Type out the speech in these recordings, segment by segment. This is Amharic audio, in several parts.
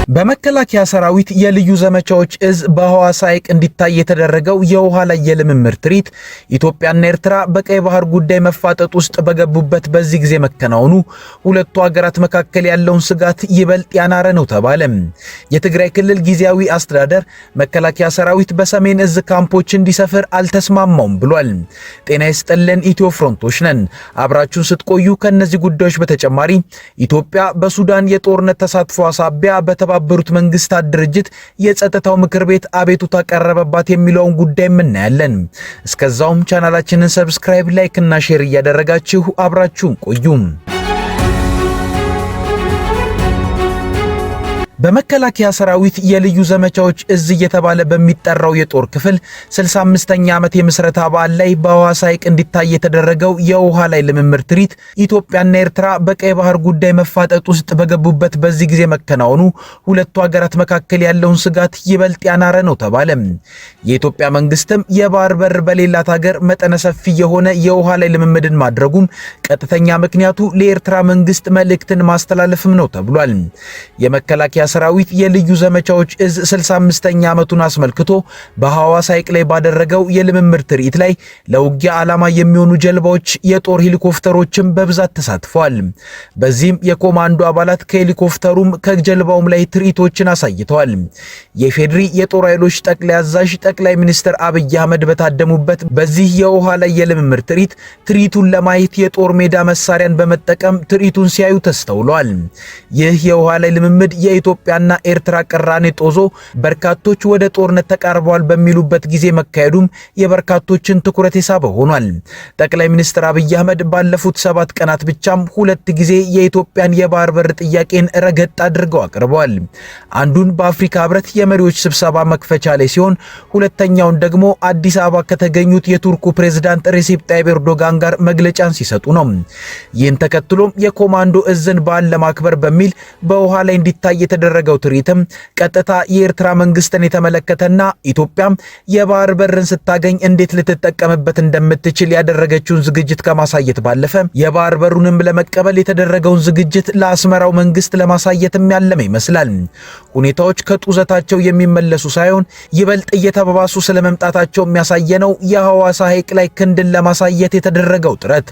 በመከላከያ ሰራዊት የልዩ ዘመቻዎች እዝ በሐዋሳ ሐይቅ እንዲታይ የተደረገው የውሃ ላይ የልምምድ ትርኢት ኢትዮጵያና ኤርትራ በቀይ ባህር ጉዳይ መፋጠጥ ውስጥ በገቡበት በዚህ ጊዜ መከናወኑ ሁለቱ ሀገራት መካከል ያለውን ስጋት ይበልጥ ያናረ ነው ተባለ። የትግራይ ክልል ጊዜያዊ አስተዳደር መከላከያ ሰራዊት በሰሜን እዝ ካምፖች እንዲሰፍር አልተስማማውም ብሏል። ጤና ይስጥልን ኢትዮ ፍሮንቶች ነን። አብራችሁን ስትቆዩ ከነዚህ ጉዳዮች በተጨማሪ ኢትዮጵያ በሱዳን የጦርነት ተሳትፎ ሳቢያ በተባበሩት መንግስታት ድርጅት የጸጥታው ምክር ቤት አቤቱታ ቀረበባት የሚለውን ጉዳይ እናያለን። እስከዛውም ቻናላችንን ሰብስክራይብ፣ ላይክ እና ሼር እያደረጋችሁ አብራችሁን ቆዩ። በመከላከያ ሰራዊት የልዩ ዘመቻዎች እዝ እየተባለ በሚጠራው የጦር ክፍል 65ኛ ዓመት የምስረታ በዓል ላይ በሐዋሳ ሐይቅ እንዲታይ የተደረገው የውሃ ላይ ልምምድ ትርኢት ኢትዮጵያና ኤርትራ በቀይ ባህር ጉዳይ መፋጠጥ ውስጥ በገቡበት በዚህ ጊዜ መከናወኑ ሁለቱ ሀገራት መካከል ያለውን ስጋት ይበልጥ ያናረ ነው ተባለ። የኢትዮጵያ መንግስትም የባህር በር በሌላት ሀገር መጠነ ሰፊ የሆነ የውሃ ላይ ልምምድን ማድረጉም ቀጥተኛ ምክንያቱ ለኤርትራ መንግስት መልእክትን ማስተላለፍም ነው ተብሏል። የመከላከያ ሰራዊት የልዩ ዘመቻዎች እዝ 65ኛ ዓመቱን አስመልክቶ በሐዋሳ ሐይቅ ላይ ባደረገው የልምምድ ትርኢት ላይ ለውጊያ ዓላማ የሚሆኑ ጀልባዎች፣ የጦር ሄሊኮፕተሮችም በብዛት ተሳትፈዋል። በዚህም የኮማንዶ አባላት ከሄሊኮፕተሩም ከጀልባውም ላይ ትርኢቶችን አሳይተዋል። የፌድሪ የጦር ኃይሎች ጠቅላይ አዛዥ ጠቅላይ ሚኒስትር አብይ አህመድ በታደሙበት በዚህ የውሃ ላይ የልምምድ ትርኢቱን ለማየት የጦር ሜዳ መሳሪያን በመጠቀም ትርኢቱን ሲያዩ ተስተውለዋል። ይህ የውሃ ላይ ልምምድ የኢትዮጵያና ኤርትራ ቅራኔ ጦዞ በርካቶች ወደ ጦርነት ተቃርበዋል በሚሉበት ጊዜ መካሄዱም የበርካቶችን ትኩረት የሳበ ሆኗል። ጠቅላይ ሚኒስትር አብይ አህመድ ባለፉት 7 ቀናት ብቻም 2 ጊዜ የኢትዮጵያን የባህር በር ጥያቄን ረገጥ አድርገው አቅርበዋል። አንዱን በአፍሪካ ህብረት የመሪዎች ስብሰባ መክፈቻ ላይ ሲሆን ሁለተኛውን ደግሞ አዲስ አበባ ከተገኙት የቱርኩ ፕሬዝዳንት ሬሲፕ ታይብ ኤርዶጋን ጋር መግለጫን ሲሰጡ ነው። ይህን ተከትሎም የኮማንዶ እዝን በዓል ለማክበር በሚል በውሃ ላይ እንዲታይ የተደረገው ትርኢትም ቀጥታ የኤርትራ መንግስትን የተመለከተና ኢትዮጵያም የባህር በርን ስታገኝ እንዴት ልትጠቀምበት እንደምትችል ያደረገችውን ዝግጅት ከማሳየት ባለፈ የባህር በሩንም ለመቀበል የተደረገውን ዝግጅት ለአስመራው መንግስት ለማሳየትም ያለመ ይመስላል። ሁኔታዎች ከጡዘታቸው የሚመለሱ ሳይሆን ይበልጥ እየተባባሱ ስለመምጣታቸው የሚያሳየነው የሐዋሳ ሐይቅ ላይ ክንድን ለማሳየት የተደረገው ጥረት።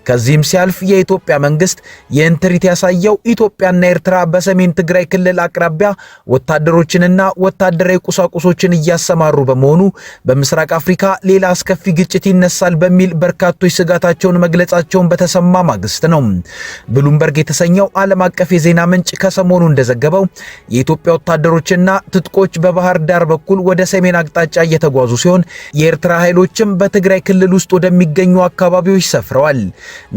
ከዚህም ሲያልፍ የኢትዮጵያ መንግስት ይህን ትርኢት ያሳየው ኢትዮጵያና ኤርትራ በሰሜን ትግራይ ክልል አቅራቢያ ወታደሮችንና ወታደራዊ ቁሳቁሶችን እያሰማሩ በመሆኑ በምስራቅ አፍሪካ ሌላ አስከፊ ግጭት ይነሳል በሚል በርካቶች ስጋታቸውን መግለጻቸውን በተሰማ ማግስት ነው። ብሉምበርግ የተሰኘው ዓለም አቀፍ የዜና ምንጭ ከሰሞኑ እንደዘገበው የኢትዮጵያ ወታደሮችና ትጥቆች በባህር ዳር በኩል ወደ ሰሜን አቅጣጫ እየተጓዙ ሲሆን የኤርትራ ኃይሎችም በትግራይ ክልል ውስጥ ወደሚገኙ አካባቢዎች ሰፍረዋል።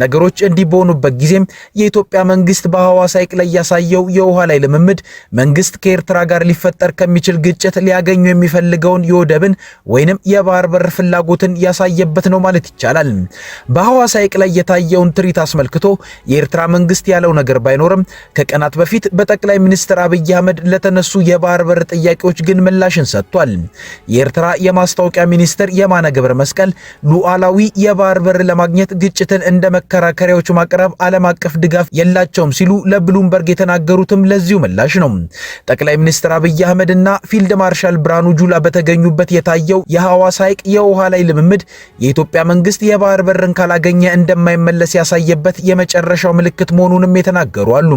ነገሮች እንዲህ በሆኑበት ጊዜም የኢትዮጵያ መንግስት በሐዋሳ ሐይቅ ላይ ያሳየው የውሃ ላይ ልምምድ መንግስት ከኤርትራ ጋር ሊፈጠር ከሚችል ግጭት ሊያገኙ የሚፈልገውን የወደብን ወይንም የባህር በር ፍላጎትን ያሳየበት ነው ማለት ይቻላል። በሐዋሳ ሐይቅ ላይ የታየውን ትርኢት አስመልክቶ የኤርትራ መንግስት ያለው ነገር ባይኖርም ከቀናት በፊት በጠቅላይ ሚኒስትር አብይ አህመድ ለተነሱ የባህር በር ጥያቄዎች ግን ምላሽን ሰጥቷል። የኤርትራ የማስታወቂያ ሚኒስትር የማነ ገብረ መስቀል ሉዓላዊ የባህር በር ለማግኘት ግጭትን እንደ መከራከሪያዎች ማቅረብ ዓለም አቀፍ ድጋፍ የላቸውም ሲሉ ለብሉምበርግ የተናገሩትም ለዚሁ ምላሽ ነው። ጠቅላይ ሚኒስትር አብይ አህመድና ፊልድ ማርሻል ብርሃኑ ጁላ በተገኙበት የታየው የሐዋሳ ሐይቅ የውሃ ላይ ልምምድ የኢትዮጵያ መንግስት የባህር በርን ካላገኘ እንደማይመለስ ያሳየበት የመጨረሻው ምልክት መሆኑንም የተናገሩ አሉ።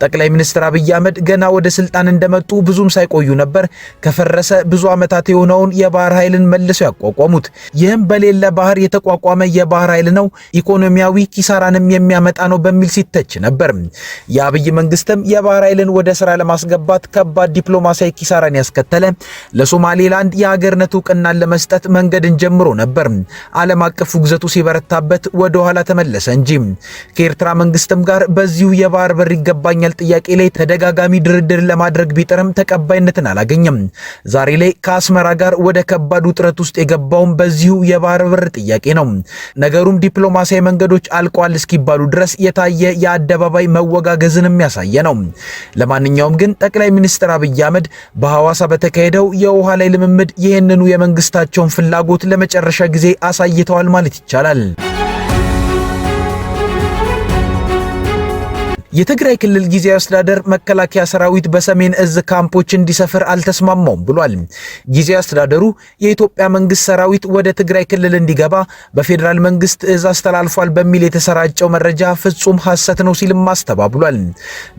ጠቅላይ ሚኒስትር አብይ አህመድ ገና ወደ ስልጣን እንደመጡ ብዙም ሳይቆዩ ነበር ከፈረሰ ብዙ ዓመታት የሆነውን የባህር ኃይልን መልሰው ያቋቋሙት። ይህም በሌለ ባህር የተቋቋመ የባህር ኃይል ነው፣ ኢኮኖሚያዊ ኪሳራንም የሚያመጣ ነው በሚል ሲተች ነበር። የአብይ መንግስትም የባህር ኃይልን ወደ ስራ ለማስገባት ከባድ ዲፕሎማሲያዊ ኪሳራን ያስከተለ ለሶማሌላንድ የሀገርነት ዕውቅናን ለመስጠት መንገድን ጀምሮ ነበር። ዓለም አቀፍ ውግዘቱ ሲበረታበት ወደ ኋላ ተመለሰ እንጂ ከኤርትራ መንግስትም ጋር በዚሁ የባህር በር ይገባኛል ጥያቄ ላይ ተደጋጋሚ ድርድር ለማድረግ ቢጥርም ተቀባይነትን አላገኘም። ዛሬ ላይ ከአስመራ ጋር ወደ ከባድ ውጥረት ውስጥ የገባውም በዚሁ የባህር በር ጥያቄ ነው። ነገሩም ዲፕሎማሲያዊ መንገዶች አልቋል እስኪባሉ ድረስ የታየ የአደባባይ መወጋገዝንም ያሳየ ነው። ለማንኛውም ግን ጠቅላይ ሚኒስትር አብይ አህመድ በሐዋሳ በተካሄደው የውሃ ላይ ልምምድ ይህንኑ የመንግስታቸውን ፍላጎት ለመጨረሻ ጊዜ አሳይተዋል ማለት ይቻላል። የትግራይ ክልል ጊዜያዊ አስተዳደር መከላከያ ሰራዊት በሰሜን እዝ ካምፖች እንዲሰፍር አልተስማማውም ብሏል። ጊዜያዊ አስተዳደሩ የኢትዮጵያ መንግስት ሰራዊት ወደ ትግራይ ክልል እንዲገባ በፌዴራል መንግስት ትዕዛዝ ተላልፏል በሚል የተሰራጨው መረጃ ፍጹም ሐሰት ነው ሲልም አስተባብሏል።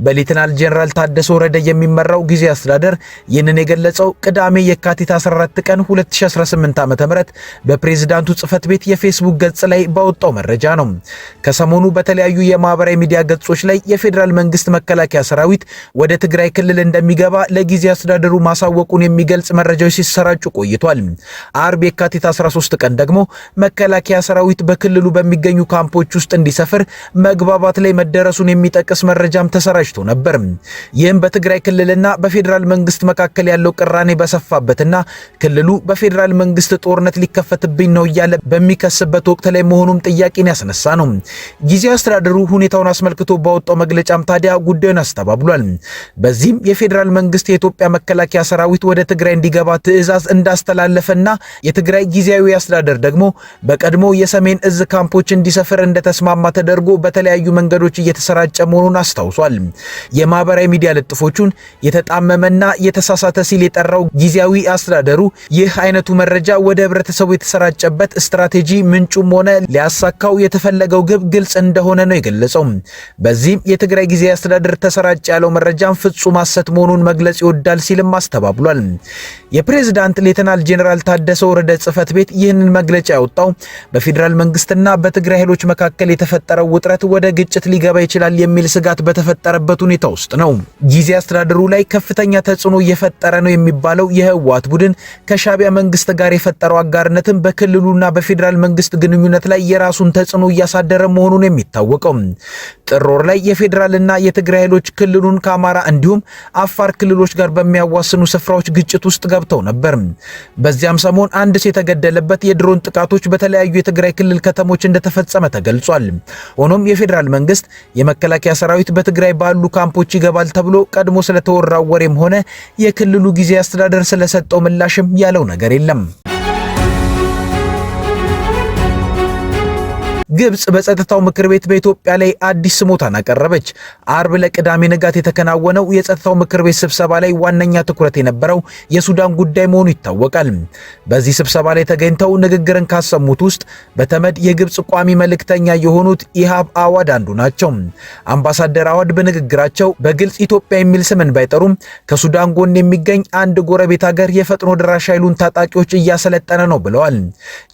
በሌተናል ጄኔራል ታደሰ ወረደ የሚመራው ጊዜያዊ አስተዳደር ይህንን የገለጸው ቅዳሜ የካቲት 14 ቀን 2018 ዓ.ም በፕሬዝዳንቱ ጽህፈት ቤት የፌስቡክ ገጽ ላይ ባወጣው መረጃ ነው። ከሰሞኑ በተለያዩ የማህበራዊ ሚዲያ ገጾች ላይ የፌዴራል መንግስት መከላከያ ሰራዊት ወደ ትግራይ ክልል እንደሚገባ ለጊዜያዊ አስተዳደሩ ማሳወቁን የሚገልጽ መረጃዎች ሲሰራጩ ቆይቷል። አርብ የካቲት 13 ቀን ደግሞ መከላከያ ሰራዊት በክልሉ በሚገኙ ካምፖች ውስጥ እንዲሰፍር መግባባት ላይ መደረሱን የሚጠቅስ መረጃም ተሰራጭቶ ነበር። ይህም በትግራይ ክልልና በፌዴራል መንግስት መካከል ያለው ቅራኔ በሰፋበትና ክልሉ በፌዴራል መንግስት ጦርነት ሊከፈትብኝ ነው እያለ በሚከስበት ወቅት ላይ መሆኑም ጥያቄን ያስነሳ ነው። ጊዜያዊ አስተዳደሩ ሁኔታውን አስመልክቶ ባወጣው መግለጫም ታዲያ ጉዳዩን አስተባብሏል። በዚህም የፌዴራል መንግስት የኢትዮጵያ መከላከያ ሰራዊት ወደ ትግራይ እንዲገባ ትዕዛዝ እንዳስተላለፈና የትግራይ ጊዜያዊ አስተዳደር ደግሞ በቀድሞ የሰሜን እዝ ካምፖች እንዲሰፍር እንደተስማማ ተደርጎ በተለያዩ መንገዶች እየተሰራጨ መሆኑን አስታውሷል። የማህበራዊ ሚዲያ ልጥፎቹን የተጣመመና የተሳሳተ ሲል የጠራው ጊዜያዊ አስተዳደሩ ይህ አይነቱ መረጃ ወደ ህብረተሰቡ የተሰራጨበት ስትራቴጂ ምንጩም ሆነ ሊያሳካው የተፈለገው ግብ ግልጽ እንደሆነ ነው የገለጸው። በዚህም የትግራይ ጊዜያዊ አስተዳደር ተሰራጨ ያለው መረጃም ፍጹም ሐሰት መሆኑን መግለጽ ይወዳል ሲልም አስተባብሏል። የፕሬዝዳንት ሌተናል ጄኔራል ታደሰ ወረደ ጽህፈት ቤት ይህንን መግለጫ ያወጣው በፌዴራል መንግስትና በትግራይ ኃይሎች መካከል የተፈጠረው ውጥረት ወደ ግጭት ሊገባ ይችላል የሚል ስጋት በተፈጠረበት ሁኔታ ውስጥ ነው። ጊዜያዊ አስተዳደሩ ላይ ከፍተኛ ተጽዕኖ እየፈጠረ ነው የሚባለው የህወሓት ቡድን ከሻዕቢያ መንግስት ጋር የፈጠረው አጋርነትም በክልሉና በፌዴራል መንግስት ግንኙነት ላይ የራሱን ተጽዕኖ እያሳደረ መሆኑን የሚታወቀው ጥር ወር ላይ የፌዴራልና የትግራይ ኃይሎች ክልሉን ከአማራ እንዲሁም አፋር ክልሎች ጋር በሚያዋስኑ ስፍራዎች ግጭት ውስጥ ገብተው ነበር። በዚያም ሰሞን አንድ ሰው የተገደለበት የድሮን ጥቃቶች በተለያዩ የትግራይ ክልል ከተሞች እንደተፈጸመ ተገልጿል። ሆኖም የፌዴራል መንግስት የመከላከያ ሰራዊት በትግራይ ባሉ ካምፖች ይገባል ተብሎ ቀድሞ ስለተወራው ወሬም ሆነ የክልሉ ጊዜያዊ አስተዳደር ስለሰጠው ምላሽም ያለው ነገር የለም። ግብጽ በጸጥታው ምክር ቤት በኢትዮጵያ ላይ አዲስ ስሞታን አቀረበች። አርብ ለቅዳሜ ንጋት የተከናወነው የጸጥታው ምክር ቤት ስብሰባ ላይ ዋነኛ ትኩረት የነበረው የሱዳን ጉዳይ መሆኑ ይታወቃል። በዚህ ስብሰባ ላይ ተገኝተው ንግግርን ካሰሙት ውስጥ በተመድ የግብጽ ቋሚ መልእክተኛ የሆኑት ኢሃብ አዋድ አንዱ ናቸው። አምባሳደር አዋድ በንግግራቸው በግልጽ ኢትዮጵያ የሚል ስምን ባይጠሩም ከሱዳን ጎን የሚገኝ አንድ ጎረቤት ሀገር የፈጥኖ ደራሽ ኃይሉን ታጣቂዎች እያሰለጠነ ነው ብለዋል።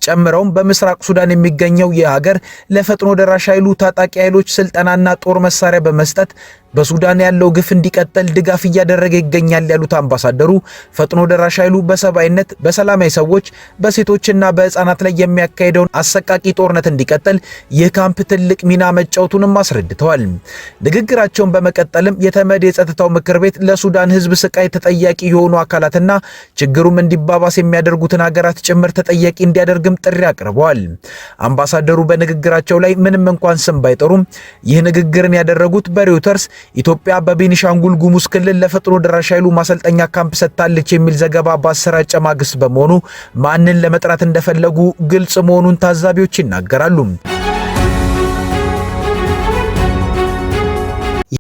ጨምረውም በምስራቅ ሱዳን የሚገኘው የሀገር ለፈጥኖ ደራሽ ኃይሉ ታጣቂ ኃይሎች ስልጠናና ጦር መሳሪያ በመስጠት በሱዳን ያለው ግፍ እንዲቀጥል ድጋፍ እያደረገ ይገኛል ያሉት አምባሳደሩ ፈጥኖ ደራሽ ኃይሉ በሰብአዊነት በሰላማዊ ሰዎች በሴቶችና በህፃናት ላይ የሚያካሄደውን አሰቃቂ ጦርነት እንዲቀጥል ይህ ካምፕ ትልቅ ሚና መጫወቱንም አስረድተዋል። ንግግራቸውን በመቀጠልም የተመድ የጸጥታው ምክር ቤት ለሱዳን ህዝብ ስቃይ ተጠያቂ የሆኑ አካላትና ችግሩም እንዲባባስ የሚያደርጉትን ሀገራት ጭምር ተጠያቂ እንዲያደርግም ጥሪ አቅርበዋል። አምባሳደሩ በንግግራቸው ላይ ምንም እንኳን ስም ባይጠሩም ይህ ንግግርን ያደረጉት በሮይተርስ ኢትዮጵያ በቤኒሻንጉል ጉሙዝ ክልል ለፈጥኖ ደራሽ ኃይሉ ማሰልጠኛ ካምፕ ሰጥታለች የሚል ዘገባ ባሰራጨ ማግስት በመሆኑ ማንን ለመጥራት እንደፈለጉ ግልጽ መሆኑን ታዛቢዎች ይናገራሉ።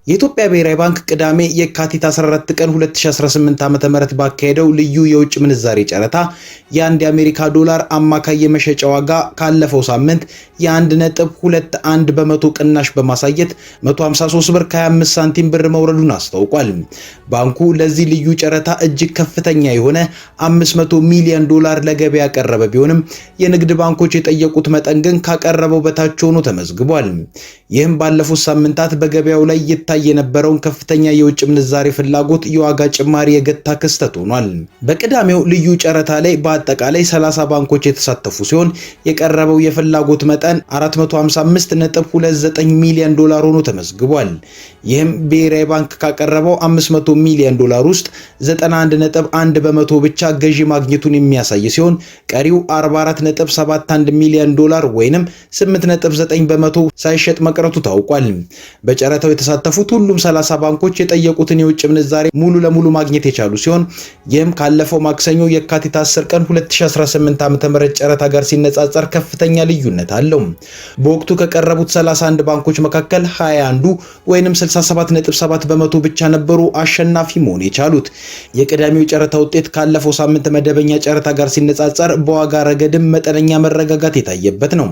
የኢትዮጵያ ብሔራዊ ባንክ ቅዳሜ የካቲት 14 ቀን 2018 ዓ.ም ባካሄደው ልዩ የውጭ ምንዛሬ ጨረታ የአንድ የአሜሪካ ዶላር አማካይ የመሸጫ ዋጋ ካለፈው ሳምንት የ1.21 በመቶ ቅናሽ በማሳየት 153 ብር ከ25 ሳንቲም ብር መውረዱን አስታውቋል። ባንኩ ለዚህ ልዩ ጨረታ እጅግ ከፍተኛ የሆነ 500 ሚሊዮን ዶላር ለገበያ ያቀረበ ቢሆንም የንግድ ባንኮች የጠየቁት መጠን ግን ካቀረበው በታች ሆኖ ተመዝግቧል። ይህም ባለፉት ሳምንታት በገበያው ላይ ይታይ የነበረውን ከፍተኛ የውጭ ምንዛሬ ፍላጎት የዋጋ ጭማሪ የገታ ክስተት ሆኗል። በቅዳሜው ልዩ ጨረታ ላይ በአጠቃላይ 30 ባንኮች የተሳተፉ ሲሆን የቀረበው የፍላጎት መጠን 455.29 ሚሊዮን ዶላር ሆኖ ተመዝግቧል። ይህም ብሔራዊ ባንክ ካቀረበው 500 ሚሊዮን ዶላር ውስጥ 91.1 በመቶ ብቻ ገዢ ማግኘቱን የሚያሳይ ሲሆን ቀሪው 44.71 ሚሊዮን ዶላር ወይንም 8.9 በመቶ ሳይሸጥ መቅረቱ ታውቋል። በጨረታው የተሳተፉት ያለፉት ሁሉም 30 ባንኮች የጠየቁትን የውጭ ምንዛሬ ሙሉ ለሙሉ ማግኘት የቻሉ ሲሆን ይህም ካለፈው ማክሰኞ የካቲት 10 ቀን 2018 ዓ.ም ጨረታ ጋር ሲነጻጸር ከፍተኛ ልዩነት አለው። በወቅቱ ከቀረቡት 31 ባንኮች መካከል 21ዱ ወይንም 67.7 በመቶ ብቻ ነበሩ አሸናፊ መሆን የቻሉት። የቅዳሜው ጨረታ ውጤት ካለፈው ሳምንት መደበኛ ጨረታ ጋር ሲነጻጸር በዋጋ ረገድም መጠነኛ መረጋጋት የታየበት ነው።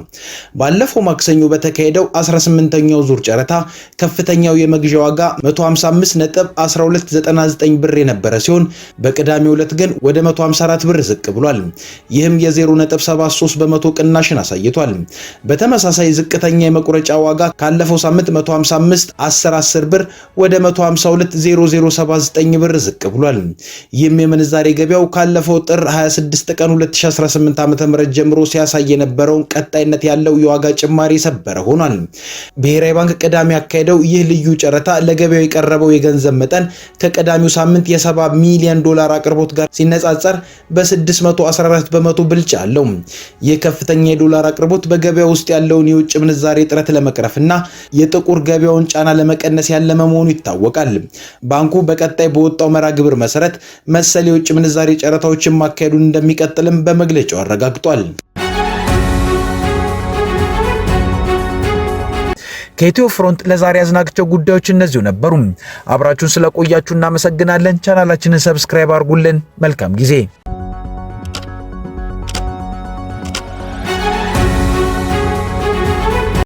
ባለፈው ማክሰኞ በተካሄደው 18ኛው ዙር ጨረታ ከፍተኛው የመግዣ ዋጋ 155.1299 ብር የነበረ ሲሆን በቅዳሜው ዕለት ግን ወደ 154 ብር ዝቅ ብሏል። ይህም የ0.73 በመቶ ቅናሽን አሳይቷል። በተመሳሳይ ዝቅተኛ የመቁረጫ ዋጋ ካለፈው ሳምንት 155.10 ብር ወደ 152.0079 ብር ዝቅ ብሏል። ይህም የምንዛሬ ገበያው ካለፈው ጥር 26 ቀን 2018 ዓ.ም ጀምሮ ሲያሳይ የነበረውን ቀጣይነት ያለው የዋጋ ጭማሪ ሰበረ ሆኗል። ብሔራዊ ባንክ ቅዳሜ ያካሄደው ይህ ልዩ ጨረታ ለገበያው የቀረበው የገንዘብ መጠን ከቀዳሚው ሳምንት የ$70 ሚሊዮን አቅርቦት ጋር ሲነጻጸር በ614 በመቶ ብልጫ አለው። ይህ ከፍተኛ የዶላር አቅርቦት በገበያው ውስጥ ያለውን የውጭ ምንዛሬ እጥረት ለመቅረፍና የጥቁር ገበያውን ጫና ለመቀነስ ያለመ መሆኑ ይታወቃል። ባንኩ በቀጣይ በወጣው መርሃ ግብር መሰረት መሰል የውጭ ምንዛሬ ጨረታዎችን ማካሄዱን እንደሚቀጥልም በመግለጫው አረጋግጧል። ከኢትዮ ፍሮንት ለዛሬ ያዝናቸው ጉዳዮች እነዚሁ ነበሩ። አብራችሁን ስለቆያችሁ እናመሰግናለን። ቻናላችንን ሰብስክራይብ አድርጉልን። መልካም ጊዜ